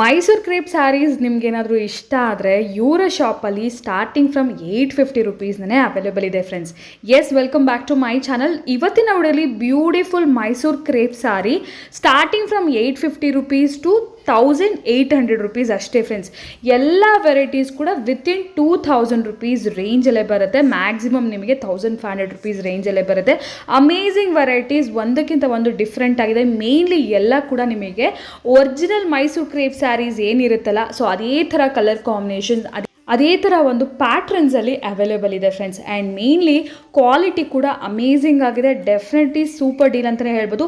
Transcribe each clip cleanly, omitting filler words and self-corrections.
Mysuru crepe saris ನಿಮ್ಗೇನಾದರೂ ಇಷ್ಟ ಆದರೆ ಇವರ ಶಾಪಲ್ಲಿ ಸ್ಟಾರ್ಟಿಂಗ್ ಫ್ರಮ್ 850 ರುಪೀಸ್ನೇ ಅವೈಲೇಬಲ್ ಇದೆ friends. Yes, welcome back to my channel. ಇವತ್ತಿನ ವಿಡಿಯೋಲಿ beautiful Mysuru crepe sari starting from 850 rupees to 1800 rupees ಅಷ್ಟೇ ಫ್ರೆಂಡ್ಸ್. ಎಲ್ಲ ವೆರೈಟೀಸ್ ಕೂಡ ವಿತಿನ್ 2000 ರುಪೀಸ್ ರೇಂಜಲ್ಲೇ ಬರುತ್ತೆ. ಮ್ಯಾಕ್ಸಿಮಮ್ ನಿಮಗೆ 1500 ರುಪೀಸ್ ರೇಂಜಲ್ಲೇ ಬರುತ್ತೆ. ಅಮೇಝಿಂಗ್ ವೆರೈಟೀಸ್, ಒಂದಕ್ಕಿಂತ ಒಂದು ಡಿಫ್ರೆಂಟ್ ಆಗಿದೆ. ಮೇನ್ಲಿ ಎಲ್ಲ ಕೂಡ ನಿಮಗೆ ಒರಿಜಿನಲ್ ಮೈಸೂರು ಕ್ರೇಪ್ ಸ್ಯಾರೀಸ್ ಏನಿರುತ್ತಲ್ಲ, ಸೊ ಅದೇ ಥರ ಕಲರ್ ಕಾಂಬಿನೇಷನ್, ಅದೇ ಥರ ಒಂದು ಪ್ಯಾಟ್ರನ್ಸಲ್ಲಿ ಅವೈಲೇಬಲ್ ಇದೆ ಫ್ರೆಂಡ್ಸ್. ಆ್ಯಂಡ್ ಮೇನ್ಲಿ ಕ್ವಾಲಿಟಿ ಕೂಡ ಅಮೇಝಿಂಗ್ ಆಗಿದೆ. ಡೆಫಿನೆಟ್ಲಿ ಸೂಪರ್ ಡೀಲ್ ಅಂತಲೇ ಹೇಳ್ಬೋದು.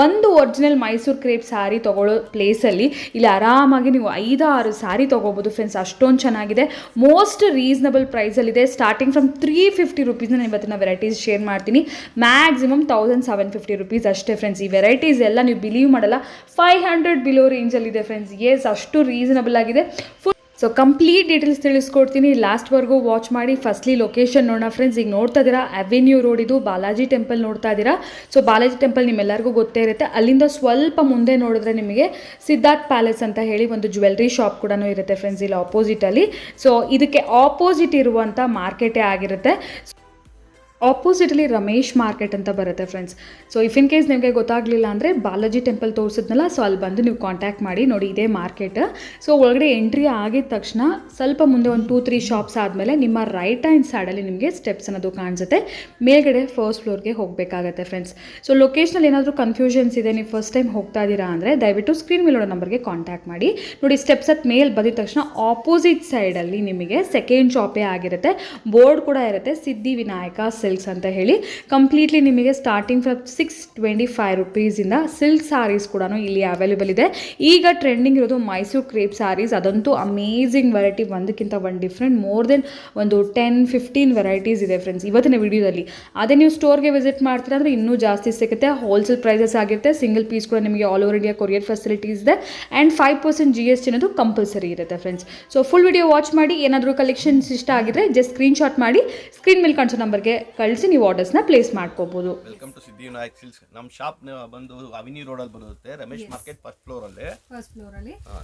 ಒಂದು ಒರಿಜಿನಲ್ ಮೈಸೂರು ಕ್ರೇಪ್ ಸ್ಯಾರಿ ತೊಗೊಳ್ಳೋ ಪ್ಲೇಸಲ್ಲಿ ಇಲ್ಲಿ ಆರಾಮಾಗಿ ನೀವು 5-6 ಸ್ಯಾರಿ ತೊಗೋಬೋದು ಫ್ರೆಂಡ್ಸ್. ಅಷ್ಟೊಂದು ಚೆನ್ನಾಗಿದೆ. ಮೋಸ್ಟ್ ರೀಸನಬಲ್ ಪ್ರೈಸಲ್ಲಿದೆ. ಸ್ಟಾರ್ಟಿಂಗ್ ಫ್ರಮ್ 350 ರುಪೀಸ್ನ ನಾನು ಇವತ್ತಿನ ವೆರೈಟೀಸ್ ಶೇರ್ ಮಾಡ್ತೀನಿ. ಮ್ಯಾಕ್ಸಿಮಮ್ 1750 ರುಪೀಸ್ ಅಷ್ಟೇ ಫ್ರೆಂಡ್ಸ್. ಈ ವೆರೈಟೀಸ್ ಎಲ್ಲ ನೀವು ಬಿಲೀವ್ ಮಾಡಲ್ಲ 500 ಬಿಲೋ ರೇಂಜಲ್ಲಿದೆ ಫ್ರೆಂಡ್ಸ್. ಎಸ್, ಅಷ್ಟು ರೀಸನಬಲ್ ಆಗಿದೆ. ಸೊ ಕಂಪ್ಲೀಟ್ ಡೀಟೇಲ್ಸ್ ತಿಳಿಸ್ಕೊಡ್ತೀನಿ, ಲಾಸ್ಟ್ವರೆಗೂ ವಾಚ್ ಮಾಡಿ. ಫಸ್ಟ್ಲಿ ಲೊಕೇಶನ್ ನೋಡೋಣ ಫ್ರೆಂಡ್ಸ್. ಈಗ ನೋಡ್ತಾ ಇದ್ದೀರಾ ಅವೆನ್ಯೂ ರೋಡ್, ಇದು ಬಾಲಾಜಿ ಟೆಂಪಲ್ ನೋಡ್ತಾ ಇದ್ದೀರಾ. ಸೊ ಬಾಲಾಜಿ ಟೆಂಪಲ್ ನಿಮ್ಮೆಲ್ಲರಿಗೂ ಗೊತ್ತೇ ಇರುತ್ತೆ. ಅಲ್ಲಿಂದ ಸ್ವಲ್ಪ ಮುಂದೆ ನೋಡಿದ್ರೆ ನಿಮಗೆ ಸಿದ್ಧಾರ್ಥ್ ಪ್ಯಾಲೇಸ್ ಅಂತ ಹೇಳಿ ಒಂದು ಜ್ಯುವೆಲ್ರಿ ಶಾಪ್ ಕೂಡ ಇರುತ್ತೆ ಫ್ರೆಂಡ್ಸ್, ಇಲ್ಲಿ ಆಪೋಸಿಟಲ್ಲಿ. ಸೊ ಇದಕ್ಕೆ ಆಪೋಸಿಟ್ ಇರುವಂಥ ಮಾರ್ಕೆಟೇ ಆಗಿರುತ್ತೆ. ಆಪೋಸಿಟಲ್ಲಿ ರಮೇಶ್ ಮಾರ್ಕೆಟ್ ಅಂತ ಬರುತ್ತೆ friends. So if in case ನಿಮಗೆ ಗೊತ್ತಾಗಲಿಲ್ಲ ಅಂದರೆ ಬಾಲಾಜಿ ಟೆಂಪಲ್ ತೋರಿಸಿದ್ನಲ್ಲ, ಸೊ ಅಲ್ಲಿ ಬಂದು ನೀವು ಕಾಂಟ್ಯಾಕ್ಟ್ ಮಾಡಿ. ನೋಡಿ, ಇದೇ ಮಾರ್ಕೆಟ್. ಸೊ ಒಳಗಡೆ ಎಂಟ್ರಿ ಆಗಿದ ತಕ್ಷಣ ಸ್ವಲ್ಪ ಮುಂದೆ ಒಂದು 2-3 ಶಾಪ್ಸ್ ಆದಮೇಲೆ ನಿಮ್ಮ ರೈಟ್ ಹ್ಯಾಂಡ್ ಸೈಡಲ್ಲಿ ನಿಮಗೆ ಸ್ಟೆಪ್ಸ್ ಅನ್ನೋದು ಕಾಣಿಸುತ್ತೆ. ಮೇಲ್ಗಡೆ ಫಸ್ಟ್ ಫ್ಲೋರ್ಗೆ ಹೋಗಬೇಕಾಗತ್ತೆ ಫ್ರೆಂಡ್ಸ್. ಸೊ ಲೊಕೇಶನಲ್ಲಿ ಏನಾದರೂ ಕನ್ಫ್ಯೂಷನ್ಸ್ ಇದೆ, ನೀವು ಫಸ್ಟ್ ಟೈಮ್ ಹೋಗ್ತಾ ಇದ್ದೀರಾ ಅಂದರೆ ದಯವಿಟ್ಟು ಸ್ಕ್ರೀನ್ ಮೇಲೆ ನೋಡೋ ನಂಬರ್ಗೆ ಕಾಂಟ್ಯಾಕ್ಟ್ ಮಾಡಿ. ನೋಡಿ, ಸ್ಟೆಪ್ಸ್ ಹತ್ತು ಮೇಲೆ ಬಂದಿದ ತಕ್ಷಣ ಆಪೋಸಿಟ್ ಸೈಡಲ್ಲಿ ನಿಮಗೆ ಸೆಕೆಂಡ್ ಶಾಪೇ ಆಗಿರುತ್ತೆ. ಬೋರ್ಡ್ ಕೂಡ ಇರುತ್ತೆ, ಸಿದ್ಧಿ ವಿನಾಯಕ ಸಿಲ್ಕ್ಸ್ ಅಂತ ಹೇಳಿ. ಕಂಪ್ಲೀಟ್ಲಿ ನಿಮಗೆ ಸ್ಟಾರ್ಟಿಂಗ್ ಫ್ರಮ್ 625 ರುಪೀಸಿಂದ ಸಿಲ್ಕ್ ಸ್ಯಾರೀಸ್ ಕೂಡ ಇಲ್ಲಿ ಅವೈಲೇಬಲ್ ಇದೆ. ಈಗ ಟ್ರೆಂಡಿಂಗ್ ಇರೋದು ಮೈಸೂರು ಕ್ರೇಪ್ ಸ್ಯಾರೀಸ್. ಅದಂತೂ ಅಮೇಝಿಂಗ್ ವೆರೈಟಿ, ಒಂದಕ್ಕಿಂತ ಒಂದು ಡಿಫ್ರೆಂಟ್. ಮೋರ್ ದೆನ್ ಒಂದು 10-15 ವೆರೈಟೀಸ್ ಇದೆ ಫ್ರೆಂಡ್ಸ್ ಇವತ್ತಿನ ವಿಡಿಯೋದಲ್ಲಿ. ಅದೇ ನೀವು ಸ್ಟೋರ್ಗೆ ವಿಸಿಟ್ ಮಾಡ್ತೀರಾ ಅಂದರೆ ಇನ್ನೂ ಜಾಸ್ತಿ ಸಿಗುತ್ತೆ. ಹೋಲ್ಸೇಲ್ ಪ್ರೈಸಸ್ ಆಗಿರುತ್ತೆ. ಸಿಂಗಲ್ ಪೀಸ್ ಕೂಡ ನಿಮಗೆ all over India courier facilities ಇದೆ. ಆ್ಯಂಡ್ 5% GST ಅನ್ನೋದು ಕಂಪಲ್ಸರಿ ಇರುತ್ತೆ friends. So full video watch ಮಾಡಿ. ಏನಾದರೂ ಕಲೆಕ್ಷನ್ಸ್ ಇಷ್ಟ ಆಗಿದ್ರೆ ಜಸ್ಟ್ ಸ್ಕ್ರೀನ್ಶಾಟ್ ಮಾಡಿ ಸ್ಕ್ರೀನ್ ಮೇಲೆ ಕಾಣಿಸೋ ನಂಬರ್ಗೆ ಕಳಿಸಿ ನೀವು ಆರ್ಡರ್ಸ್ನ ಪ್ಲೇಸ್ ಮಾಡ್ಕೋಬಹುದು. ವೆಲ್ಕಮ್ ಟು ಸಿದ್ಧಿ ವಿನಾಯಕ್ ಸಿಲ್ಕ್ಸ್. ನಮ್ಮ ಶಾಪ್ ಬಂದು ಅವೆನ್ಯೂ ರೋಡ್ ಅಲ್ಲಿ ಬರುತ್ತೆ, ರಮೇಶ್ ಮಾರ್ಕೆಟ್ ಫಸ್ಟ್ ಫ್ಲೋರ್ ಅಲ್ಲಿ.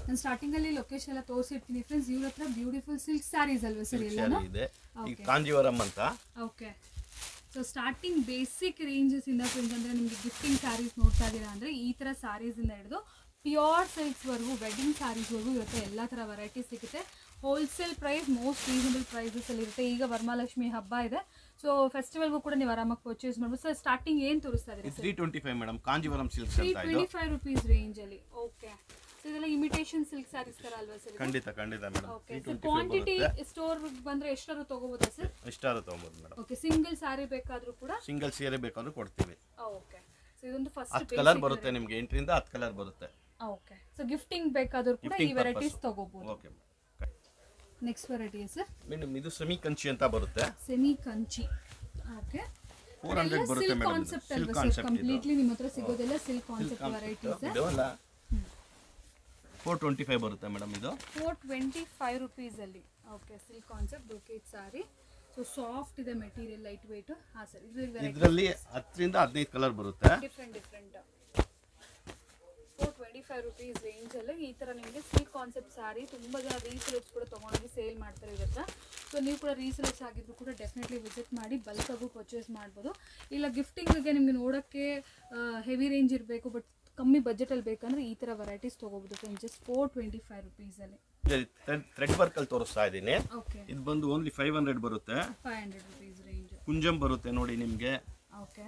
ನಾನು ಸ್ಟಾರ್ಟಿಂಗ್ ಅಲ್ಲಿ ಲೊಕೇಶನ್ ಎಲ್ಲ ತೋರಿಸಿರ್ತೀನಿ ಫ್ರೆಂಡ್ಸ್. ಇವ್ರ ಹತ್ರ ಬ್ಯೂಟಿಫುಲ್ ಸಿಲ್ಕ್ ಸ್ಯಾರೀಸ್ ಅಲ್ವಾ ಸರ್ ಎಲ್ಲ ಇದೆ. ಈ ಕಾಂಜೀವರಂ ಅಂತ. Okay, so starting basic ranges ಇಂದ ಫ್ರೆಂಡ್ಸ್ ಅಂದ್ರೆ ನಿಮಗೆ ಗಿಫ್ಟಿಂಗ್ ಸ್ಯಾರೀಸ್ ನೋಡ್ತಾ ಇದ್ದೀರಾ ಅಂದ್ರೆ ಈ ತರ ಸ್ಯಾರೀಸ್ ಇಂದ ಹಿಡಿದು ಪ್ಯೂರ್ ಸಿಲ್ಕ್ಸ್ ವರೆಗೂ, ವೆಡ್ಡಿಂಗ್ ಸ್ಯಾರೀಸ್ ವರೆಗೂ ಇರುತ್ತೆ. ಎಲ್ಲ ತರ ವೆರೈಟೀಸ್ ಸಿಗುತ್ತೆ. Wholesale price, most reasonable prices ಅಲ್ಲಿ ಇರುತ್ತೆ. ಈಗ ವರಮಹಾಲಕ್ಷ್ಮಿ ಹಬ್ಬ ಇದೆ, ಸೊ ಫೆಸ್ಟಿವಲ್ಗೂ ಕೂಡ ನೀವು ಆರಾಮಾಗಿ ಪರ್ಚೇಸ್ ಮಾಡ್ಬೋದು. ಸರ್ ಸ್ಟಾರ್ಟಿಂಗ್ ಏನು ತೋರಿಸ್ತಾ ಇದ್ದೀರಿ? 325 ಮೇಡಮ್, ಕಾಂಜೀವರಂ ಸಿಲ್ಕ್ಸ್ ಅಂತ. 325 ರುಪೀಸ್ ರೇಂಜ್ ಅಲ್ಲಿ. ಓಕೆ, ಸೊ ಇದೆಲ್ಲ ಇಮಿಟೇಷನ್ ಸಿಲ್ಕ್ ಸ್ಯಾರೀಸ್ ತರ ಅಲ್ವಾ ಸರ್? ಖಂಡಿತ madam. Okay, so quantity store ಬಂದ್ರೆ ಎಷ್ಟಾದ್ರೂ ತಗೋಬೋದಾ ಸರ್? ಎಷ್ಟಾದ್ರೂ ತಗೋಬಹುದು ಮೇಡಮ್. ಓಕೆ, ಸಿಂಗಲ್ ಸ್ಯಾರಿ ಬೇಕಾದ್ರೂ ಕೂಡ? ಸಿಂಗಲ್ ಸೀರೆ ಬೇಕಾದ್ರೂ ಕೊಡ್ತೀವಿ. ಓಕೆ, ಸೊ ಇದೊಂದು ಫಸ್ಟ್ 10 ಕಲರ್ ಬರುತ್ತೆ ನಿಮಗೆ, 8ರಿಂದ 10 ಕಲರ್ ಬರುತ್ತೆ. ಓಕೆ, ಸೊ ಗಿಫ್ಟಿಂಗ್ ಬೇಕಾದ್ರೂ ಕೂಡ ಈ ವೆರೈಟೀಸ್ ತಗೋಬಹುದು. Okay, next variety sir madam ಇದು ಸೆಮಿ ಕಂಚಿ ಅಂತ ಬರುತ್ತೆ. ಸೆಮಿ ಕಂಚಿ. ಓಕೆ, 400 ಬರುತ್ತೆ ಮೇಡಮ್. ಕಾನ್ಸೆಪ್ಟ್ ಅಲ್ವಾ ಸರ್? ಕಂಪ್ಲೀಟ್ಲಿ ನಿಮ್ಮ ಹತ್ರ ಸಿಗೋದೆಲ್ಲ ಸಿಲ್ಕ್ ಕಾನ್ಸೆಪ್ಟ್ ವೆರೈಟೀಸ್. ಇದೆಲ್ಲ 425 ಬರುತ್ತೆ ಮೇಡಮ್. ಇದು 425 ರುಪೀಸ್ ಅಲ್ಲಿ. ಓಕೆ, ಸಿಲ್ಕ್ ಕಾನ್ಸೆಪ್ಟ್ ಬ್ರೊಕೇಟ್ ಸಾರಿ. ಸೊ ಸಾಫ್ಟ್ ಇದೆ ಮೆಟೀರಿಯಲ್, ಲೈಟ್ ವೇಟ್. ಹಾ ಸರ್, ಇದರಲ್ಲಿ 10ರಿಂದ 15 ಕಲರ್ ಬರುತ್ತೆ. ಡಿಫ್ರೆಂಟ್ 425 ರುಪೀಸ್ ರೇಂಜ್ ಅಲ್ಲಿ ಈ ತರ ನಿಮಗೆ ಸಿಲ್ಕ್ ಕಾನ್ಸೆಪ್ಟ್ ಸ್ಯಾರಿ. ತುಂಬಾ ಜನ ರೀಸೇಲರ್ಸ್ ಕೂಡ ತಗೊಂಡೋಗಿ ಸೇಲ್ ಮಾಡ್ತಾರೆ ಇರುತ್ತೆ. ಸೊ ನೀವು ಕೂಡ ರೀಸೇಲರ್ಸ್ ಆಗಿದ್ರು ಕೂಡ ಡೆಫಿನೆಟ್ಲಿ ವಿಸಿಟ್ ಮಾಡಿ ಬಲ್ಕ್ ಆಗೂ ಪರ್ಚೇಸ್ ಮಾಡ್ಬೋದು. ಇಲ್ಲ ಗಿಫ್ಟಿಂಗ್ಗೆ ನಿಮಗೆ ನೋಡೋಕ್ಕೆ ಹೆವಿ ರೇಂಜ್ ಇರಬೇಕು ಬಟ್ ಕಮ್ಮಿ ಬಜೆಟಲ್ಲಿ ಬೇಕಂದ್ರೆ ಈ ಥರ ವೆರೈಟೀಸ್ ತೊಗೋಬೋದು ಫ್ರೆಂಡ್ಸ್. ಜಸ್ಟ್ 425 ರುಪೀಸಲ್ಲಿ. ಥ್ರೆಡ್ ವರ್ಕ್ ಅಲ್ಲಿ ತೋರಿಸ್ತಾ ಇದ್ದೀನಿ. ಓಕೆ, ಇದು ಬಂದು ಓನ್ಲಿ 500 ಬರುತ್ತೆ. 500 ರುಪೀಸ್ ರೇಂಜ್. ಕುಂಜಂ ಬರುತ್ತೆ ನೋಡಿ ನಿಮಗೆ. ಓಕೆ,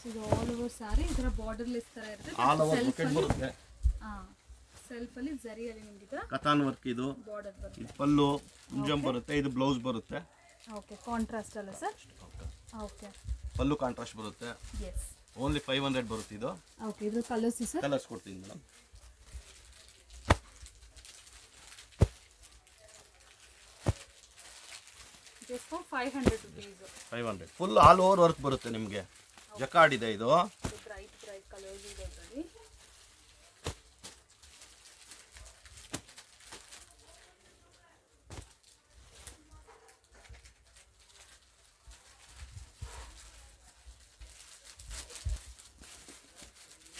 ಇದು ಆಲ್ ಓವರ್ ಸ್ಯಾರಿ. ಇದರ ಬಾರ್ಡರ್ಲೆಸ್ ತರ ಇರುತ್ತೆ. ಆಲ್ ಓವರ್ ಬ್ರೊಕೆಟ್ ಬರುತ್ತೆ. ಸೆಲ್ಫ್ ಅಲ್ಲಿ ಜರಿಯಲ್ಲಿ ನಿಮಗೆ ಇದರ ಕತಾನ್ ವರ್ಕ್. ಇದು ಬಾರ್ಡರ್ ಬರುತ್ತೆ. ಇದು ಪಲ್ಲು, ಕುಂಜಂ ಬರುತ್ತೆ. ಇದು ಬ್ಲೌಸ್ ಬರುತ್ತೆ. ಓಕೆ, ಕಾಂಟ್ರಾಸ್ಟ್ ಅಲ್ಲ ಸರ್? ಓಕೆ, ಪಲ್ಲು ಕಾಂಟ್ರಾಸ್ಟ್ ಬರುತ್ತೆ. ಎಸ್, ಓನ್ಲಿ 500 ಬರುತ್ತೆ ಇದು. ಓಕೆ, ಇದು ಕಲರ್ಸ್ ಸರ್? ಕಲರ್ಸ್ ಕೊಡ್ತೀನಿ madam. Just 500 rupees. 500 full all over work ಬರುತ್ತೆ ನಿಮಗೆ. ಜಕಾರ್ಡ್ ಇದೆ ಇದು. ಬ್ರೈಟ್ ಕಲರ್ಸ್ ಇದೆ ಅದರಲ್ಲಿ.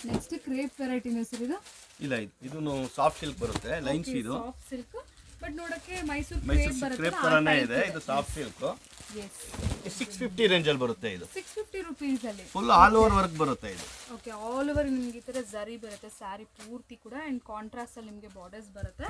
ನೆಕ್ಸ್ಟ್ ಕ್ರೇಪ್ ವೆರೈಟಿನ ಸರ್ ಇದು ಇಲ್ಲ ಇದು ಸಾಫ್ಟ್ ಸಿಲ್ಕ್ ಬರುತ್ತೆ ಲೈನ್ಸ್ ಇದು ಸಾಫ್ಟ್ ಸಿಲ್ಕ್ ಬಟ್ ನೋಡಕ್ಕೆ ಮೈಸೂರು ಕ್ರೇಪ್ ಮೈಸೂರು ಬರುತ್ತೆ ಕ್ರೇಪ್ ತರನೇ ಇದೆ ಇದು ಸಾಫ್ಟ್ ಸಿಲ್ಕ್ ಎಸ್ 650 ರೇಂಜ್ ಅಲ್ಲಿ ಬರುತ್ತೆ ಇದು 650 ರುಪೀಸ್ ಅಲ್ಲಿ ಫುಲ್ ಆಲ್ ಓವರ್ ವರ್ಕ್ ಬರುತ್ತೆ ಇದು ಓಕೆ ಆಲ್ ಓವರ್ ನಿಮ್ಗೆ ಈ ತರ ಜರಿ ಬರುತ್ತೆ ಸ್ಯಾರಿ ಪೂರ್ತಿ ಕೂಡ ಅಂಡ್ ಕಾಂಟ್ರಾಸ್ಟ್ ಅಲ್ಲಿ ನಿಮಗೆ ಬಾರ್ಡರ್ಸ್ ಬರುತ್ತೆ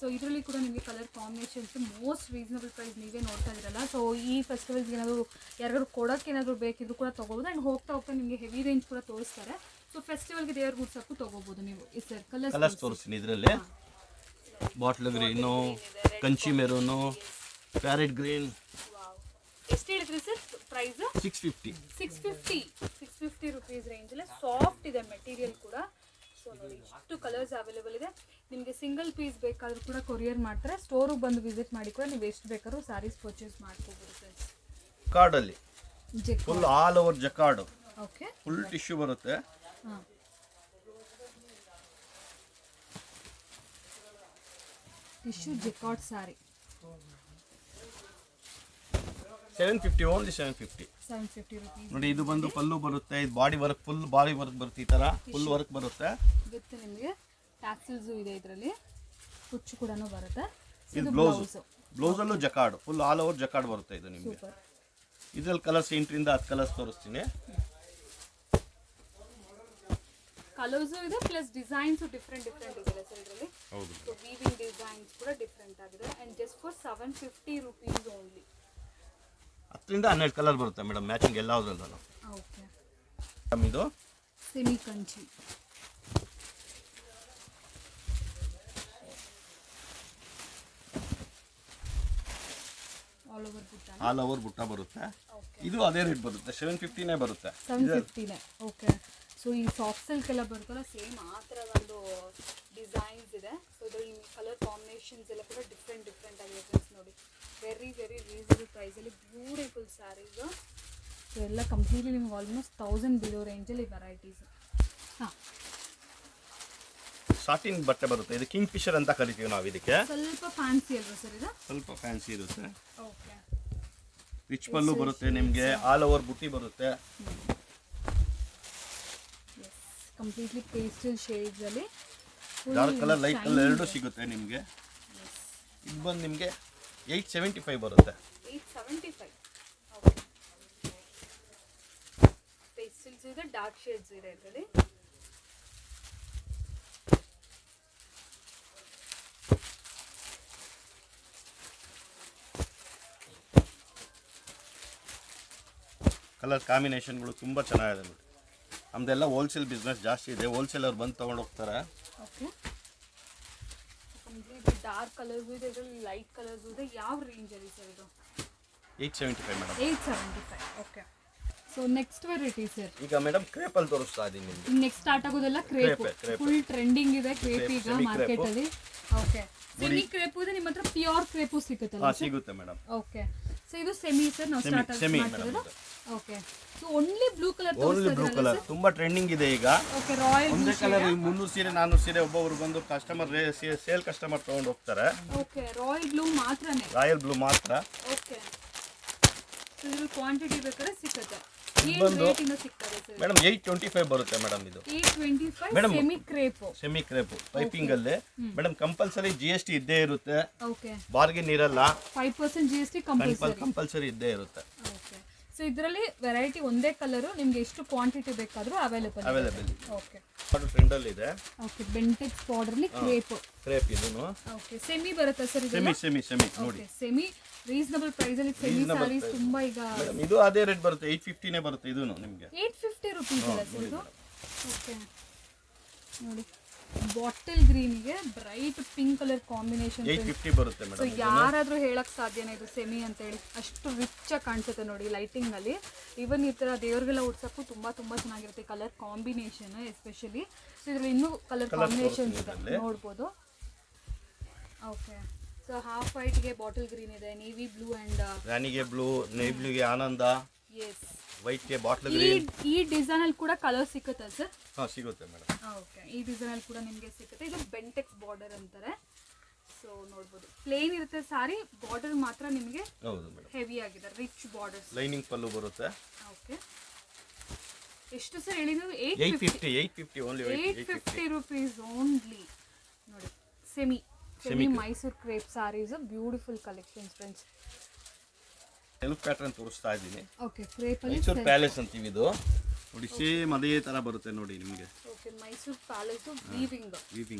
ಸೊ ಇದರಲ್ಲಿ ಕೂಡ ನಿಮಗೆ colour combinations most reasonable price ನೀವೇ ನೋಡ್ತಾ ಇದ್ದೀರಲ್ಲ ಸೊ ಈ ಫೆಸ್ಟಿವಲ್ಸ್ಗೆ ಏನಾದರೂ ಯಾರಿಗಾದ್ರು ಕೊಡೋಕ್ಕೆ ಏನಾದರೂ ಬೇಕಿದ್ರು ಕೂಡ ತೊಗೋಬೋದು ಆ್ಯಂಡ್ ಹೋಗ್ತಾ ಹೋಗ್ತಾ ನಿಮಗೆ ಹೆವಿ ರೇಂಜ್ ಕೂಡ ತೋರಿಸ್ತಾರೆ ಸೊ ಫೆಸ್ಟಿವಲ್ಗೆ ದೇವ್ರ ಗುಡ್ಸಕ್ಕೂ ತೊಗೋಬೋದು ನೀವು ಈ ಸರ್ ಕಲರ್ಸ್ ತೋರಿಸ್ತೀನಿ ಇದರಲ್ಲಿ bottle green Kanchi maroon parrot green ಎಷ್ಟು ಹೇಳಿದ್ರಿ ಸರ್ ಪ್ರೈಸ್ 650 650 ರುಪೀಸ್ ರೇಂಜಲ್ಲಿ ಸಾಫ್ಟ್ ಇದೆ ಮೆಟೀರಿಯಲ್ ಕೂಡ ಸೊ ನೋಡಿ ಇಷ್ಟು ಕಲರ್ಸ್ ಅವೈಲೇಬಲ್ ಇದೆ ನಿಮಗೆ ಸಿಂಗಲ್ ಪೀಸ್ ಬೇಕಾದರೂ ಕೂಡ ಕೊರಿಯರ್ ಮಾಡ್ತಾರೆ ಸ್ಟೋರಿಗೆ ಬಂದು ವಿಸಿಟ್ ಮಾಡಿ ಕೂಡ ನೀವು ಎಷ್ಟು ಬೇಕಾದ್ರೂ ಸ್ಯಾರೀಸ್ ಪರ್ಚೇಸ್ ಮಾಡ್ಕೋಬೋದು ಫ್ರೆಂಡ್ಸ್ ಕಾರ್ಡಲ್ಲಿ ಜೆಕ್ full all over jacquard okay full tissue ಬರುತ್ತೆ ಹಾಂ tissue jacquard sari 750 only 750 750 rupees ನೋಡಿ ಇದು ಬಂದು ಪಲ್ಲು ಬರುತ್ತೆ ಇದು body work full body work ಬರುತ್ತೆ ಈ ತರ ಫುಲ್ ವರ್ಕ್ ಬರುತ್ತೆ ವಿತ್ ನಿಮಗೆ ಟ್ಯಾಕ್ಸಿಲ್ಸು ಇದೆ ಇದರಲ್ಲಿ ಕುಚ್ಚು ಕೂಡ ಬರುತ್ತೆ ಇದು ಬ್ಲೌಸ್ ಅಲ್ಲೂ jacquard full all over jacquard ಬರುತ್ತೆ ಇದು ನಿಮಗೆ ಸೂಪರ್ ಇದ್ರಲ್ಲಿ ಕಲರ್ಸ್ 8 ರಿಂದ 10 ಕಲರ್ಸ್ ತೋರಿಸ್ತೀನಿ ಕಲರ್ಸು ಇದೆ ಪ್ಲಸ್ ಡಿಸೈನ್ಸು ಡಿಫ್ರೆಂಟ್ ಇದೆ ಸರ್ ಇದರಲ್ಲಿ ಹೌದು ಸೊ ವೀವಿಂಗ್ ಡಿಸೈನ್ಸ್ ಕೂಡ ಡಿಫ್ರೆಂಟ್ ಆಗಿದೆ and just for 750 rupees only 10 ರಿಂದ 12 ಕಲರ್ ಬರುತ್ತೆ ಮೇಡಮ್ ಮ್ಯಾಚಿಂಗ್ ಎಲ್ಲಾದ್ರಲ್ಲೂ ಓಕೆ ಇದು ಸೆಮಿ ಕಂಚಿ ಆಲ್ ಓವರ್ ಬುಟ್ಟ ಬರುತ್ತೆ ಇದು ಅದೇ ರೇಟ್ ಬರುತ್ತೆ 750ನೇ ಬರುತ್ತೆ 750ನೇ ಓಕೆ ಸೊ ಈ ಸಾಫ್ಟ್ ಸಿಲ್ಕ್ ಎಲ್ಲ ಬರುತ್ತಲ್ಲ ಸೇಮ್ ಆ ಥರ ಒಂದು ಡಿಸೈನ್ಸ್ ಇದೆ ಸೊ ಇದರಲ್ಲಿ ನಿಮಗೆ ಕಲರ್ ಕಾಂಬಿನೇಷನ್ಸ್ ಎಲ್ಲ ಕೂಡ ಡಿಫ್ರೆಂಟ್ ಆಗಿದೆ ಫ್ರೆಂಡ್ಸ್ ನೋಡಿ ವೆರಿ ರೀಸನಬಲ್ ಪ್ರೈಸಲ್ಲಿ ಬ್ಯೂಟಿಫುಲ್ ಸ್ಯಾರೀಸು ಸೊ ಎಲ್ಲ ಕಂಪ್ಲೀಟ್ಲಿ ನಿಮ್ಗೆ ಆಲ್ಮೋಸ್ಟ್ 1000 ಬಿಲೋ ರೇಂಜಲ್ಲಿ ವೆರೈಟೀಸ್ ಹಾಂ ಸಾಟಿನ್ ಬಟ್ಟೆ ಬರುತ್ತೆ ಇದು ಕಿಂಗ್ ಫಿಶರ್ ಅಂತ ಕರಿತೀವಿ ನಾವು ಇದಕ್ಕೆ ಸ್ವಲ್ಪ ಫ್ಯಾನ್ಸಿ ಅಲ್ವಾ ಸರ್ ಇದು ಸ್ವಲ್ಪ ಫ್ಯಾನ್ಸಿ ಇರುತ್ತೆ ಓಕೆ ರಿಚ್ ಪಲ್ಲು ಬರುತ್ತೆ ನಿಮಗೆ ಆಲ್ ಓವರ್ ಬುಟ್ಟಿ ಬರುತ್ತೆ ಕಂಪ್ಲೀಟ್ಲಿ ಪೇಸ್ಟಲ್ ಶೇಡ್ಸಲ್ಲಿ ಡಾರ್ಕ್ ಕಲರ್ ಲೈಟ್ ಕಲರ್ ಎರಡೂ ಸಿಗುತ್ತೆ ನಿಮಗೆ ಇದು ಬಂದು ನಿಮಗೆ 875 ಬರುತ್ತೆ 875 ಓಕೆ ಪೇಸ್ಟಲ್ಸ್ ಇದೆ ಡಾರ್ಕ್ ಶೇಡ್ಸ್ ಇದೆ ಇದರಲ್ಲಿ ಕಲರ್ ಕಾಂಬಿನೇಷನ್ಗಳು ತುಂಬ ಚೆನ್ನಾಗಿದೆ ನೋಡಿ ನಮ್ಮದೆಲ್ಲ ಹೋಲ್ಸೇಲ್ ಬಿಸ್ನೆಸ್ ಜಾಸ್ತಿ ಇದೆ ಹೋಲ್ಸೇಲರ್ ಬಂದು ತೊಗೊಂಡು ಹೋಗ್ತಾರೆ ಓಕೆ ಕಂಪ್ಲೀಟ್ ಡಾರ್ಕ್ ಕಲರ್ಸ್ ಇದೆ ಇದರಲ್ಲಿ ಲೈಟ್ ಕಲರ್ಸ್ ಇದೆ ಯಾವ ರೇಂಜಲ್ಲಿ ಸರ್ ಇದು 875 madam 875 okay so next variety sir ಈಗ ಮೇಡಮ್ ಕ್ರೇಪಲ್ಲಿ ತೋರಿಸ್ತಾ ಇದ್ದೀನಿ ನಿಮಗೆ ನೆಕ್ಸ್ಟ್ ಸ್ಟಾರ್ಟ್ ಆಗೋದೆಲ್ಲ ಕ್ರೇಪ್ ಫುಲ್ ಟ್ರೆಂಡಿಂಗ್ ಇದೆ ಕ್ರೇಪ್ ಈಗ ಮಾರ್ಕೆಟ್ ಅಲ್ಲಿ ಓಕೆ ಸೆಮಿ ಕ್ರೇಪ್ ಇದೆ ನಿಮ್ಮ ಹತ್ರ ಪ್ಯೂರ್ ಕ್ರೇಪು ಸಿಗುತ್ತಲ್ಲ ಸಿಗುತ್ತೆ ಮೇಡಮ್ ಓಕೆ ಸೊ ಇದು ಸೆಮಿ ಸರ್ ನಾವು ಸ್ಟಾರ್ಟ್ ಮಾಡ್ತಿರೋದು okay so only blue colour only blue colour ತುಂಬಾ ಟ್ರೆಂಡಿಂಗ್ ಇದೆ ಈಗ ಓಕೆ ರಾಯಲ್ ಒಂದೇ ಕಲರ್ 300 ಸೀರೆ 400 ಸೀರೆ ಒಬ್ಬೊಬ್ರು ಬಂದು ಕಸ್ಟಮರ್ ಸೇಲ್ ಕಸ್ಟಮರ್ ತಗೊಂಡು ಹೋಗ್ತಾರೆ ಓಕೆ ರಾಯಲ್ ಬ್ಲೂ ಮಾತ್ರನೇ ರಾಯಲ್ ಬ್ಲೂ ಮಾತ್ರ ಓಕೆ ಸೊ ಇದ್ರ ಕ್ವಾಂಟಿಟಿ ಬೇಕಾದ್ರೆ ಸಿಗುತ್ತೆ ಏನು ರೇಟ್ ಇಂದ ಸಿಗ್ತದೆ ಸರ್ ಮೇಡಮ್ 825 ಬರುತ್ತೆ ಮೇಡಮ್ ಇದು 825 semi crepe semi crepe piping ಅಲ್ಲಿ ಮೇಡಮ್ ಕಂಪಲ್ಸರಿ GST ಇದ್ದೇ ಇರುತ್ತೆ ಓಕೆ ಬಾರ್ಗೇನ್ ಇರಲ್ಲ 5% GST ಕಂಪಲ್ಸರಿ ಇದ್ದೇ ಇರುತ್ತೆ ಓಕೆ ಸೊ ಇದರಲ್ಲಿ ವೆರೈಟಿ ಒಂದೇ ಕಲರ್ ನಿಮಗೆ ಎಷ್ಟು ಕ್ವಾಂಟಿಟಿ ಬೇಕಾದರೂ ಅವೈಲೇಬಲ್ ಓಕೆ ಟ್ರೆಂಡ್ ಅಲ್ಲಿ ಇದೆ ಓಕೆ ಬೆಂಟೆಕ್ಸ್ ಬಾರ್ಡರ್ಲಿ ಕ್ರೇಪ್ ಇದನ್ನು ಓಕೆ ಸೆಮಿ ಬರುತ್ತೆ ಸರ್ ಇದು ಸೆಮಿ ನೋಡಿ ಸೆಮಿ ರೀಸನಬಲ್ ಪ್ರೈಸ್ ಅಲ್ಲಿ ಸೆಮಿ ಸ್ಯಾರೀಸ್ ತುಂಬಾ ಈಗ ಮೇಡಮ್ ಇದು ಅದೇ ರೇಟ್ ಬರುತ್ತೆ 850ನೇ ಬರುತ್ತೆ ಇದೂನು ನಿಮಗೆ 850 ರುಪೀಸ್ ಅಲ್ಲ ಸರ್ ಇದು ಓಕೆ ನೋಡಿ ಬಾಟಲ್ ಗ್ರೀನ್ಗೆ ಬ್ರೈಟ್ ಪಿಂಕ್ ಕಲರ್ ಕಾಂಬಿನೇಷನ್ 850 ಬರುತ್ತೆ ಸೊ ಮೇಡಮ್ ಯಾರಾದ್ರೂ ಹೇಳಕ್ ಸಾಧ್ಯನೇ ಇದು ಸೆಮಿ ಅಂತ ಹೇಳಿ ಅಷ್ಟು ರಿಚ್ ಆಗಿ ಕಾಣಿಸುತ್ತೆ ನೋಡಿ ಲೈಟಿಂಗ್ ನಲ್ಲಿ ಇವನ್ ಈ ತರ ದೇವ್ರಿಗೆಲ್ಲ ಉಡ್ಸಕ್ಕೂ ತುಂಬಾ ಚೆನ್ನಾಗಿರುತ್ತೆ ಕಲರ್ ಕಾಂಬಿನೇಷನ್ ಎಸ್ಪೆಷಲಿ ಸೊ ಇದ್ರಲ್ಲಿ ಇನ್ನೂ ಕಲರ್ ಕಾಂಬಿನೇಷನ್ಸ್ ಇದೆ ನೋಡ್ಬೋದು ಓಕೆ ಸೊ ಹಾಫ್ ವೈಟ್ಗೆ ಬಾಟಲ್ ಗ್ರೀನ್ ಇದೆ ನೇವಿ ಬ್ಲೂ ಅಂಡ್ ರಾಣಿಗೆ ಬ್ಲೂ ನೇವಿ ಬ್ಲೂಗೆ ಆನಂದ ಎಸ್ ವೈಟ್ಗೆ ಬಾಟ್ಲ್ ಗ್ರೀನ್ ಈ ಡಿಸೈನ್ ಅಲ್ಲಿ ಕೂಡ ಕಲರ್ ಸಿಗುತ್ತೆ ಸರ್ ಸಿಗುತ್ತೆ ಮೇಡಮ್ ಓಕೆ ಈ ಡಿಸೈನ್ ಅಲ್ಲಿ ಕೂಡ ನಿಮಗೆ ಸಿಗುತ್ತೆ ಇದು ಬೆಂಟೆಕ್ಸ್ ಬಾರ್ಡರ್ ಅಂತಾರೆ ಸೊ ನೋಡ್ಬೋದು ಪ್ಲೇನ್ ಇರುತ್ತೆ ಸಾರಿ ಬಾರ್ಡರ್ ಮಾತ್ರ ನಿಮಗೆ ಹೌದು ಮೇಡಮ್ ಹೆವಿ ಆಗಿದೆ ರಿಚ್ ಬಾರ್ಡರ್ಸ್ ಲೈನಿಂಗ್ ಪಲ್ಲು ಬರುತ್ತೆ ಓಕೆ ಎಷ್ಟು ಸರ್ ಹೇಳಿದ್ರು? 850 ಓನ್ಲಿ 850 ರುಪೀಸ್ ಓನ್ಲಿ. ನೋಡಿ semi Mysuru crepe sarees, beautiful collections friends. Self pattern ತೋರಿಸ್ತಾ ಇದ್ದೀನಿ. ಓಕೆ, ಕ್ರೇಪ್ ಅಲ್ಲಿ ಮೈಸೂರು ಪ್ಯಾಲೇಸ್ ಅಂತೀವಿ ಇದು. ನೋಡಿ ಸೇಮ್ ಅದೇ ತರ ಬರುತ್ತೆ ನೋಡಿ ನಿಮಗೆ. Okay, Mysuru palace weaving.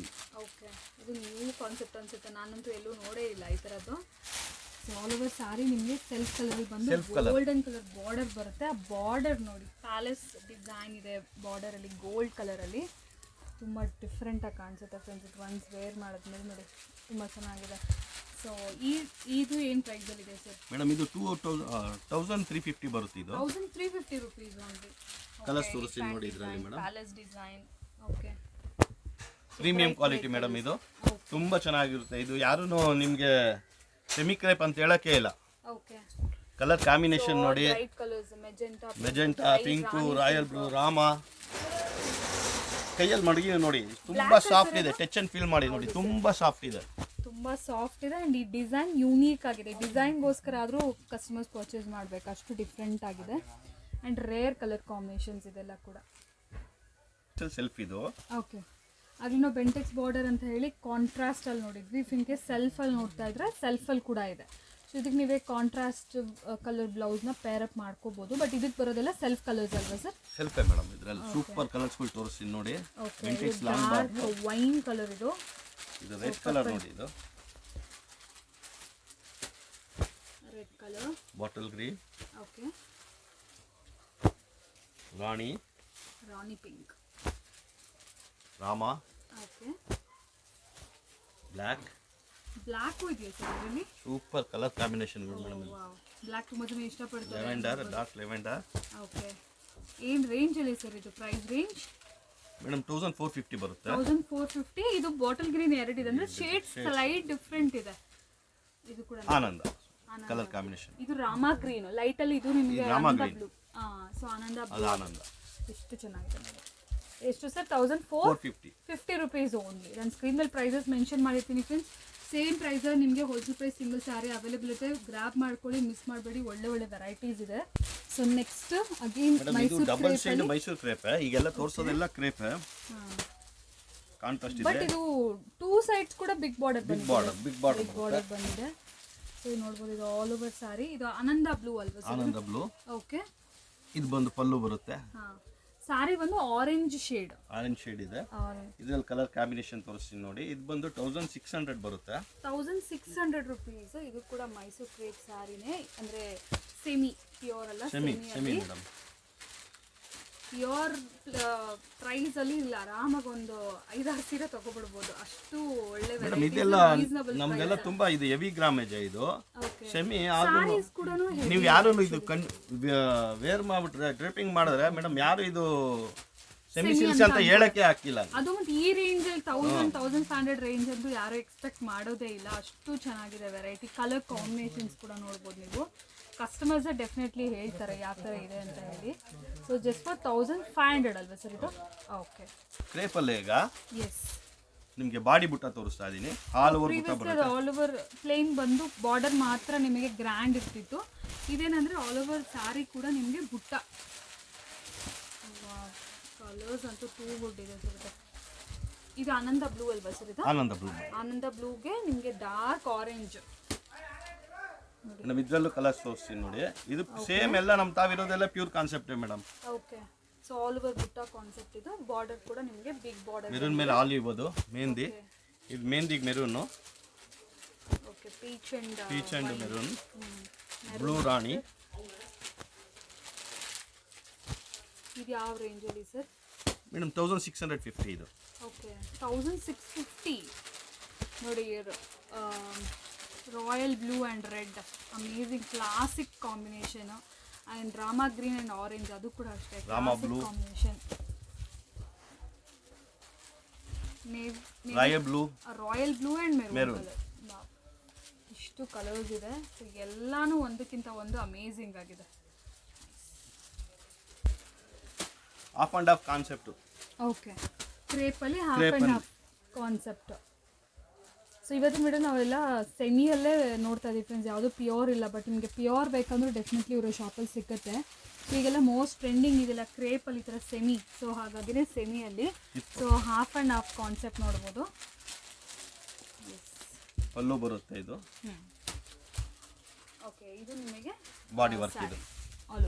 Okay, ಇದು ನ್ಯೂ ಕಾನ್ಸೆಪ್ಟ್ ಅನ್ಸುತ್ತೆ, ನಾನಂತೂ ಎಲ್ಲೂ ನೋಡೇ ಇಲ್ಲ ಈ ಥರದ್ದು. ಸೊ ಆಲ್ ಓವರ್ ಸಾರಿ ನಿಮಗೆ ಸೆಲ್ಫ್ ಕಲರ್ ಬಂದು ಗೋಲ್ಡನ್ ಕಲರ್ ಬಾರ್ಡರ್ ಬರುತ್ತೆ. ಆ ಬಾರ್ಡರ್ ನೋಡಿ, ಪ್ಯಾಲೇಸ್ ಡಿಸೈನ್ ಇದೆ ಬಾರ್ಡರ್ ಅಲ್ಲಿ, ಗೋಲ್ಡ್ ಕಲರ್ ಅಲ್ಲಿ ತುಂಬ ಡಿಫ್ರೆಂಟಾಗಿ ಕಾಣಿಸುತ್ತೆ ಫ್ರೆಂಡ್ಸ್. ಇದು ಒನ್ಸ್ ವೇರ್ ಮಾಡಿದ್ಮೇಲೆ ನೋಡಿ ತುಂಬ ಚೆನ್ನಾಗಿದೆ. ಸೊ ಇದು ಏನು ಪ್ರೈಸಲ್ಲಿ ಇದೆ ಸರ್? ಮೇಡಮ್ ಇದು 2350 ಬರುತ್ತೆ. ಇದು 1350 ರುಪೀಸ್ ಓನ್ಲಿ. ಕಲರ್ಸ್ ತೋರಿಸ್ತೀನಿ ನೋಡಿ ಇದರಲ್ಲಿ madam. Palace design. Okay, premium quality madam. ಇದು ತುಂಬ ಚೆನ್ನಾಗಿರುತ್ತೆ. ಇದು ಯಾರೂ ನಿಮಗೆ ಸೆಮಿ ಕ್ರೇಪ್ ಅಂತ ಹೇಳೋಕ್ಕೆ ಇಲ್ಲ. ಓಕೆ, ಕಲರ್ ಕಾಂಬಿನೇಷನ್ ನೋಡಿ, bright colours, magenta, pink, royal blue, ರಾಮ. ಕೈಯಲ್ಲಿ ಮಡಗಿ ನೋಡಿ, ತುಂಬ ಸಾಫ್ಟ್ ಇದೆ. ಟಚ್ ಅಂಡ್ ಫೀಲ್ ಮಾಡಿ ನೋಡಿ, ತುಂಬ ಸಾಫ್ಟ್ ಇದೆ. ತುಂಬ ಸಾಫ್ಟ್ ಇದೆ ಆ್ಯಂಡ್ ಈ ಡಿಸೈನ್ ಯೂನೀಕ್ ಆಗಿದೆ. ಡಿಸೈನ್ಗೋಸ್ಕರ ಆದರೂ ಕಸ್ಟಮರ್ಸ್ ಪರ್ಚೇಸ್ ಮಾಡಬೇಕು, ಅಷ್ಟು ಡಿಫ್ರೆಂಟ್ ಆಗಿದೆ. ಆ್ಯಂಡ್ ರೇರ್ ಕಲರ್ ಕಾಂಬಿನೇಷನ್ಸ್ ಇದೆಲ್ಲ ಕೂಡ. ಸೆಲ್ಫ್ ಇದು. ಓಕೆ, ಅಲ್ಲಿ ನಾವು ಬೆಂಟೆಕ್ಸ್ ಬಾರ್ಡರ್ ಅಂತ ಹೇಳಿ ಕಾಂಟ್ರಾಸ್ಟಲ್ಲಿ ನೋಡಿದ್ವಿ. ಇಫ್ ಇನ್ ಕೇಸ್ ಸೆಲ್ಫಲ್ಲಿ ನೋಡ್ತಾ ಇದ್ರೆ ಸೆಲ್ಫಲ್ಲಿ ಕೂಡ ಇದೆ. ಸೊ ಇದಕ್ಕೆ ನೀವೇ ಕಾಂಟ್ರಾಸ್ಟ್ ಕಲರ್ ಬ್ಲೌಸ್ನ ಪೇರ್ ಅಪ್ ಮಾಡ್ಕೋಬೋದು. ಬಟ್ ಇದಕ್ಕೆ ಬರೋದೆಲ್ಲ ಸೆಲ್ಫ್ ಕಲರ್ಸ್ ಅಲ್ವಾ ಸರ್? ಸೆಲ್ಫೇ ಮೇಡಮ್. ಇದರಲ್ಲಿ ಸೂಪರ್ ಕಲರ್ಸ್ಗಳು ತೋರಿಸ್ತೀನಿ ನೋಡಿ. ಡಾರ್ಕ್ ವೈನ್ ಕಲರ್ ಇದು. ಇದು ರೆಡ್ ಕಲರ್ ನೋಡಿ, ಇದು red colour, bottle green. Okay, ರಾಣಿ ಪಿಂಕ್, ರಾಮ, ಓಕೆ, ಬ್ಲ್ಯಾಕ್ ಇದೆಯಾ ಸರ್ ಇದರಲ್ಲಿ? ಸೂಪರ್ ಕಲರ್ ಕಾಂಬಿನೇಷನ್ಗಳು ಮೇಡಮ್. ವಾವ್, ಬ್ಲ್ಯಾಕ್ ತುಂಬ ಜನ ಇಷ್ಟಪಡ್ತಾರೆ. Lavender, dark lavender. ಓಕೆ, ಏನು ರೇಂಜಲ್ಲಿ ಸರ್ ಇದು? ಪ್ರೈಸ್ ರೇಂಜ್ ಮೇಡಮ್ 1450 ಬರುತ್ತೆ. 1450. ಇದು ಬಾಟಲ್ ಗ್ರೀನ್ ಎರಡಿದೆ, ಅಂದರೆ ಶೇಡ್ ಸ್ಲೈಡ್ ಡಿಫ್ರೆಂಟ್ ಇದೆ. ಇದು ಕೂಡ ಆನಂದ ಕಲರ್ ಕಾಂಬಿನೇಷನ್. ಇದು ರಾಮ ಗ್ರೀನ್ ಲೈಟ್ ಅಲ್ಲಿ, ಇದು ನಿಮಗೆ Ananda blue. So Ananda blue, Ananda ಎಷ್ಟು ಚೆನ್ನಾಗಿದೆ ನೋಡಿ. ಎಷ್ಟು ಸರ್? 1450 rupees only. ನಾನು ಸ್ಕ್ರೀನ್ ಮೇಲೆ ಪ್ರೈಸಸ್ ಮೆನ್ಷನ್ ಮಾಡಿರ್ತೀನಿ ಫ್ರೆಂಡ್ಸ್. ಸೇಮ್ ಪ್ರೈಸಲ್ಲಿ ನಿಮಗೆ wholesale price single saree available ಇದೆ. ಗ್ರಾಬ್ ಮಾಡ್ಕೊಳ್ಳಿ, ಮಿಸ್ ಮಾಡಬೇಡಿ. ಒಳ್ಳೆ ವೆರೈಟೀಸ್ ಇದೆ. So next again Mysuru double shade Mysuru crepe. ಈಗೆಲ್ಲ ತೋರಿಸೋದೆಲ್ಲ ಕ್ರೇಪ್ ಕಾಂಟ್ರಾಸ್ಟ್ ಇದೆ. ಬಟ್ ಇದು ಟೂ ಸೈಡ್ಸ್ ಕೂಡ ಬಿಗ್ ಬಾರ್ಡರ್ ಬಂದಿದೆ. ಸೊ ನೋಡ್ಬೋದು, ಇದು ಆಲ್ ಓವರ್ ಸಾರಿ. ಇದು ಆನಂದ ಬ್ಲೂ ಅಲ್ವಾ ಸರ್? ಆನಂದ ಬ್ಲೂ. ಓಕೆ, ಇದು ಬಂದು ಪಲ್ಲು ಬರುತ್ತೆ. ಸಾರಿ ಬಂದು ಆರೆಂಜ್ ಶೇಡ್ ಇದೆ. ಇದ್ರಲ್ಲಿ ಕಲರ್ ಕಾಂಬಿನೇಷನ್ ತೋರಿಸ್ತೀನಿ ನೋಡಿ. ಇದು ಬಂದು 1600 ಬರುತ್ತೆ. 1600 ರುಪೀಸ್. ಇದು ಕೂಡ ಮೈಸೂರು ಕ್ರೇಪ್ ಸಾರಿನೇ, ಅಂದ್ರೆ ಸೆಮಿ ಪ್ಯೂರ್ ಅಲ್ಲ, ಸೆಮಿ ಮೇಡಮ್. ಪ್ಯೂರ್ ಪ್ರೈಸ್ ಅಲ್ಲಿ ಇಲ್ಲ, ಆರಾಮಾಗಿ ಒಂದು 5-6 ಸೀರೆ ತಗೋಬಿಡ್ಬೋದು. ಅಷ್ಟು ಒಳ್ಳೆ ಮೇಡಮ್. ಇದೆಲ್ಲ ನಮ್ಗೆಲ್ಲ ತುಂಬಾ ಇದು ಹೆವಿ ಗ್ರಾಮೇಜ್. ಇದು ಸೆಮಿ ಆದ್ರೂ ನೀವು ಯಾರು ಇದು ವೇರ್ ಮಾಡ್ಬಿಟ್ರೆ ಡ್ರಿಪಿಂಗ್ ಮಾಡಿದ್ರೆ ಮೇಡಮ್ ಯಾರು ಇದು ಸೆಮಿ ಸಿಲ್ಕ್ಸ್ ಅಂತ ಹೇಳಕ್ಕೆ ಹಾಕಿಲ್ಲ. ಅದು ಮತ್ತೆ ಈ ರೇಂಜ್ ಅಲ್ಲಿ 1500 ರೇಂಜ್ ಅಂತೂ ಯಾರು ಎಕ್ಸ್ಪೆಕ್ಟ್ ಮಾಡೋದೇ ಇಲ್ಲ. ಅಷ್ಟು ಚೆನ್ನಾಗಿದೆ ವೆರೈಟಿ. ಕಲರ್ ಕಾಂಬಿನೇಷನ್ಸ್ ಕೂಡ ನೋಡ್ಬೋದು ನೀವು. ಕಸ್ಟಮರ್ಸ್ ಡೆಫಿನೆಟ್ಲಿ ಹೇಳ್ತಾರೆ ಯಾವ ಥರ ಇದೆ ಅಂತ ಹೇಳಿ. ಸೊ ಜಸ್ಟ್ ಫಾರ್ 1500 ಅಲ್ವಾ ಸರ್ ಇದು? ಓಕೆ, ಕ್ರೇಪಲ್ಲೇ ಈಗ ಎಸ್ ನಿಮಗೆ ಬಾಡಿ ಬುಟ್ಟ ತೋರಿಸ್ತಾ ಇದ್ದೀನಿ. ಆಲ್ ಓವರ್ ಬುಟ್ಟ ಬರುತ್ತೆ. ಆಲ್ ಓವರ್ ಪ್ಲೇನ್ ಬಂದು ಬಾರ್ಡರ್ ಮಾತ್ರ ನಿಮಗೆ ಗ್ರ್ಯಾಂಡ್ ಇರ್ತಿತ್ತು. ಇದೇನಂದ್ರೆ ಆಲ್ ಓವರ್ ಸ್ಯಾರಿ ಕೂಡ ನಿಮಗೆ ಬುಟ್ಟ. ಕಲರ್ಸ್ ಅಂತೂ ಟೂ ಗುಡ್ ಇದೆ ಸರ್. ಇದು ಆನಂದ ಬ್ಲೂ ಅಲ್ವಾ ಸರ್ ಇದು? ಆನಂದ ಬ್ಲೂಗೆ ನಿಮಗೆ ಡಾರ್ಕ್ ಆರೆಂಜ್. ಮೇಡಮ್ ಇದ್ರಲ್ಲೂ ಕಲರ್ಸ್ ತೋರಿಸ್ತೀನಿ ನೋಡಿ. ಇದು ಸೇಮ್ ಎಲ್ಲ ನಮ್ಮ ತಾವಿರೋದೆಲ್ಲ pure concept madam. Okay, so all over ಬುಟ್ಟ ಕಾನ್ಸೆಪ್ಟ್ ಇದು. ಬಾರ್ಡರ್ ಕೂಡ ನಿಮಗೆ ಬಿಗ್ ಬಾರ್ಡರ್. ಮೆರೂನ್ ಮೇಲೆ ಆಲಿವ್, ಅದು ಮೆಹಂದಿ. ಇದು ಮೆಹಂದಿಗೆ maroon. Okay, peach and maroon. Blue ರಾಣಿ. ಇದು ಯಾವ ರೇಂಜಲ್ಲಿ ಸರ್? ಮೇಡಮ್ 1650 ಇದು. ಓಕೆ, 1650 ನೋಡಿ. Royal blue and red, amazing classic combination. And ರಾಮ ಗ್ರೀನ್ ಆ್ಯಂಡ್ ಆರೆಂಜ್, ಅದು ಕೂಡ ಅಷ್ಟೇ ರಾಮ blue combination. Royal blue and maroon colour. ಇಷ್ಟು ಕಲರ್ಸ್ ಇದೆ. ಸೊ ಎಲ್ಲಾನು ಒಂದಕ್ಕಿಂತ ಒಂದು ಅಮೇಝಿಂಗ್ ಆಗಿದೆ. Half and half concept. Okay, ಕ್ರೇಪಲ್ಲಿ half and half concept. So ಇವತ್ತಿನ ವಿಡಿಯೋ ನಾವೆಲ್ಲ ಸೆಮಿಯಲ್ಲೇ ನೋಡ್ತಾ ಇದ್ದೀವಿ ಫ್ರೆಂಡ್ಸ್, ಯಾವುದು ಪ್ಯೂರ್ ಇಲ್ಲ. ಬಟ್ ನಿಮಗೆ ಪ್ಯೂರ್ ಬೇಕಂದ್ರೆ ಡೆಫಿನೆಟ್ಲಿ ಇವರು ಶಾಪಲ್ಲಿ ಸಿಗುತ್ತೆ. ಸೊ ಈಗೆಲ್ಲ ಮೋಸ್ಟ್ ಟ್ರೆಂಡಿಂಗ್ ಇದೆಲ್ಲ ಕ್ರೇಪಲ್ಲಿ ಈ ಥರ ಸೆಮಿ. ಸೊ ಹಾಗಾಗಿನೇ ಸೆಮಿಯಲ್ಲಿ so half and half concept ನೋಡ್ಬೋದು. ಪಲ್ಲು ಬರುತ್ತೆ ಇದು. ಓಕೆ, ಇದು ನಿಮಗೆ ಬಾಡಿ ವರ್ಕ್ ಇದು ಆಲ್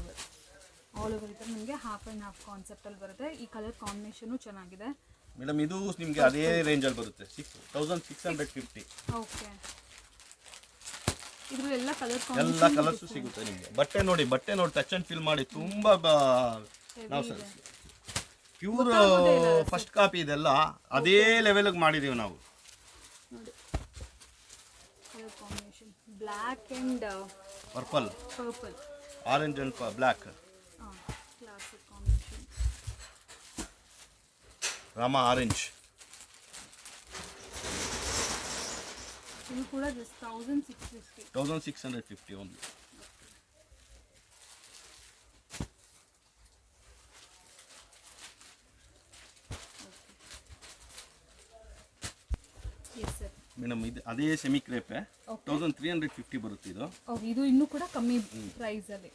ಓವರ್ ಈ ಥರ ನಿಮಗೆ ಹಾಫ್ ಆ್ಯಂಡ್ ಹಾಫ್ ಕಾನ್ಸೆಪ್ಟಲ್ಲಿ ಬರುತ್ತೆ. ಈ ಕಲರ್ ಕಾಂಬಿನೇಷನು ಚೆನ್ನಾಗಿದೆ ಮೇಡಮ್. ಇದು ನಿಮಗೆ ಅದೇ ರೇಂಜಲ್ಲಿ ಬರುತ್ತೆ 6650. ಓಕೆ, ಇದ್ರಲ್ಲಿ ಎಲ್ಲ ಕಲರ್ ಎಲ್ಲ ಕಲರ್ಸು ಸಿಗುತ್ತೆ ನಿಮಗೆ. ಬಟ್ಟೆ ನೋಡಿ ಟಚ್ ಅಂಡ್ ಫೀಲ್ ಮಾಡಿ ತುಂಬ ನಾವು ಪ್ಯೂರ್ ಫಸ್ಟ್ ಕಾಪಿ ಇದೆಲ್ಲ ಅದೇ ಲೆವೆಲ್ಗೆ ಮಾಡಿದೀವಿ ನಾವು. ನೋಡಿ colour combination black and purple, orange and black, classic combination. Rama orange. ಇದು ಕೂಡ just 1650. 1650 only. Yes sir madam ಇದು ಅದೇ ಸೆಮಿ ಕ್ರೇಪೆ 1350 ಬರುತ್ತೆ ಇದು. ಓಕೆ, ಇದು ಇನ್ನೂ ಕೂಡ ಕಮ್ಮಿ ಪ್ರೈಸಲ್ಲಿ.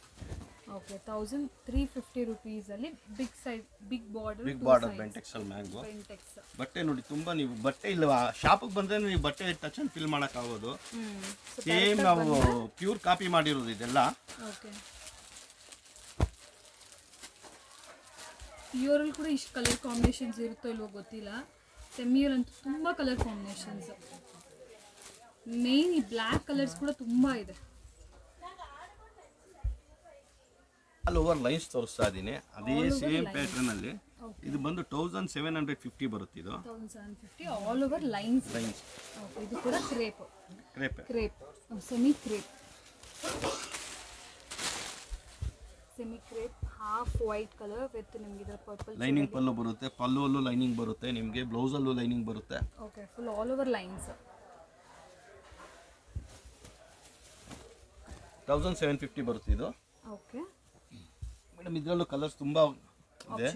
ಓಕೆ, 1350 ರುಪೀಸಲ್ಲಿ ಬಿಗ್ ಸೈಜ್ ಬಿಗ್ ಬಾರ್ಡರ್ ಬೆಂಟೆಕ್ಸಲ್ ಮ್ಯಾಂಗೋ ಬೆಂಟೆಕ್ಸ್. ಬಟ್ಟೆ ನೋಡಿ ತುಂಬ ನೀವು ಬಟ್ಟೆ ಇಲ್ಲ ಶಾಪಿಗೆ ಬಂದರೆ ನೀವು ಬಟ್ಟೆ ಟಚ್ ಅಂಡ್ ಫೀಲ್ ಮಾಡೋಕ್ಕಾಗೋದು. ಸೇಮ್ ನಾವು ಪ್ಯೂರ್ ಕಾಪಿ ಮಾಡಿರೋದು ಇದೆಲ್ಲ. ಓಕೆ, ಪ್ಯೂರಲ್ಲಿ ಕೂಡ ಇಷ್ಟು ಕಲರ್ ಕಾಂಬಿನೇಷನ್ಸ್ ಇರುತ್ತೋ ಇಲ್ವೋ ಗೊತ್ತಿಲ್ಲ. ಸೆಮಿಯಲ್ಲಂತೂ ತುಂಬ ಕಲರ್ ಕಾಂಬಿನೇಷನ್ಸ್. ಮೇನ್ ಈ ಬ್ಲ್ಯಾಕ್ ಕಲರ್ಸ್ ಕೂಡ ತುಂಬ ಇದೆ. ಆಲ್ ಓವರ್ ಲೈನ್ಸ್ ತೋರಿಸ್ತಾ ಇದ್ದೀನಿ ಅದೇ ಸೇಮ್ ಪ್ಯಾಟರ್ನ್ ಅಲ್ಲಿ. ಇದು ಬಂದು 1750 ಬರುತ್ತೆ. ಇದು 1750 ಆಲ್ ಓವರ್ ಲೈನ್ಸ್. ಓಕೆ, ಇದು ಕೂಡ crepe semi crepe half white colour with ನಿಮಗೆ ಇದರ ಪರ್ಪಲ್ ಲೈನಿಂಗ್ ಪಲ್ಲು ಬರುತ್ತೆ. ಪಲ್ಲುವಲ್ಲೂ ಲೈನಿಂಗ್ ಬರುತ್ತೆ ನಿಮಗೆ, ಬ್ಲೌಸಲ್ಲೂ ಲೈನಿಂಗ್ ಬರುತ್ತೆ. Okay, full all over lines. 1750 ಬರುತ್ತೆ ಇದು. ಓಕೆ ಮೇಡಮ್, ಇದರಲ್ಲೂ ಕಲರ್ಸ್ ತುಂಬ ಇದೆ.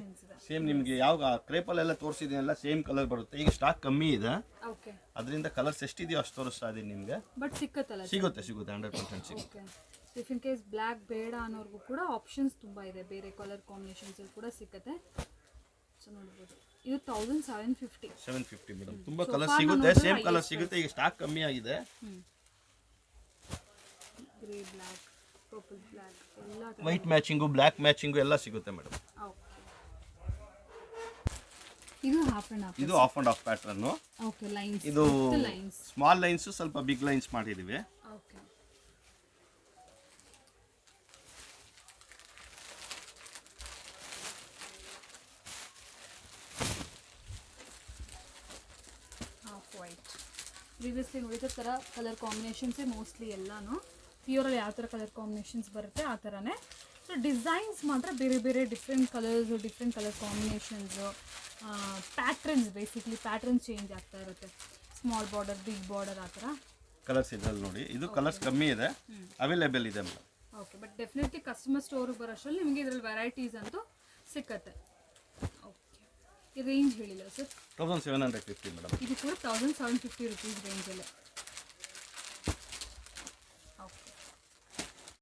ಸೇಮ್ ನಿಮಗೆ ಯಾವ ಕ್ರೇಪಲ್ಲೆಲ್ಲ ತೋರಿಸಿದೆಯಲ್ಲ ಸೇಮ್ ಕಲರ್ ಬರುತ್ತೆ. ಈಗ ಸ್ಟಾಕ್ ಕಮ್ಮಿ ಇದೆ, ಓಕೆ, ಅದರಿಂದ ಕಲರ್ಸ್ ಎಷ್ಟಿದೆಯೋ ಅಷ್ಟು ತೋರಿಸ್ತಾ ಇದ್ದೀನಿ ನಿಮಗೆ. ಬಟ್ ಸಿಕ್ಕತ್ತಲ್ಲ? ಸಿಗುತ್ತೆ 100% ಸಿಗುತ್ತೆ. Okay, if in case black ಬೇಡ ಅನ್ನೋರ್ಗೂ ಕೂಡ ಆಪ್ಷನ್ಸ್ ತುಂಬ ಇದೆ, ಬೇರೆ ಕಲರ್ ಕಾಂಬಿನೇಷನ್ಸ್ ಕೂಡ ಸಿಕ್ಕತ್ತೆ. ಸೊ ನೋಡ್ಬೋದು, ಇದು 1750 ಮೇಡಮ್. ತುಂಬ ಕಲರ್ ಸಿಗುತ್ತೆ, ಸೇಮ್ ಕಲರ್ ಸಿಗುತ್ತೆ. ಈಗ ಸ್ಟಾಕ್ ಕಮ್ಮಿ ಆಗಿದೆ. ಗ್ರೇ ಬ್ಲ್ಯಾಕ್, ಪರ್ಪಲ್ ಬ್ಲ್ಯಾಕ್ ಎಲ್ಲ ವೈಟ್ ಮ್ಯಾಚಿಂಗು, ಬ್ಲ್ಯಾಕ್ ಮ್ಯಾಚಿಂಗು ಎಲ್ಲ ಸಿಗುತ್ತೆ ಮೇಡಮ್. ಓಕೆ, ಇದು ಹಾಫ್ ಆ್ಯಂಡ್ ಹಾಫ್. ಇದು of and of pattern. Okay, lines. ಇದು ಲೈನ್ಸ್ ಸ್ಮಾಲ್ ಲೈನ್ಸ್, ಸ್ವಲ್ಪ ಬಿಗ್ ಲೈನ್ಸ್ ಮಾಡಿದ್ದೀವಿ. Okay, half white. ಪ್ರೀವಿಯಸ್ಲಿ ನೋಡಿದ ಥರ ಕಲರ್ ಕಾಂಬಿನೇಷನ್ಸೇ ಮೋಸ್ಟ್ಲಿ ಎಲ್ಲನೂ. ಪ್ಯೂರಲ್ಲಿ ಯಾವ ಥರ ಕಲರ್ ಕಾಂಬಿನೇಷನ್ಸ್ ಬರುತ್ತೆ ಆ ಥರನೇ. ಸೊ ಡಿಸೈನ್ಸ್ ಮಾತ್ರ ಬೇರೆ ಬೇರೆ different colours, different colour combinations, patterns, basically patterns change ಆಗ್ತಾ ಇರುತ್ತೆ. ಸ್ಮಾಲ್ ಬಾರ್ಡರ್, ಬಿಗ್ ಬಾರ್ಡರ್ ಆ ಥರ ಕಲರ್ಸ್ ಇದ್ರಲ್ಲಿ ನೋಡಿ. ಇದು ಕಲರ್ಸ್ ಕಮ್ಮಿ ಇದೆ, ಅವೈಲೇಬಲ್ ಇದೆ madam. Okay, but definitely customer ಸ್ಟೋರಿಗೆ ಬರೋಷ್ಟರಲ್ಲಿ ನಿಮಗೆ ಇದರಲ್ಲಿ ವೆರೈಟೀಸ್ ಅಂತೂ ಸಿಕ್ಕತ್ತೆ. ಓಕೆ, ಈ ರೇಂಜ್ ಹೇಳಿಲ್ಲ ಸರ್? 1750 ಮೇಡಮ್. ಇದು ಕೂಡ 1750 ರುಪೀಸ್ ರೇಂಜಲ್ಲೇ.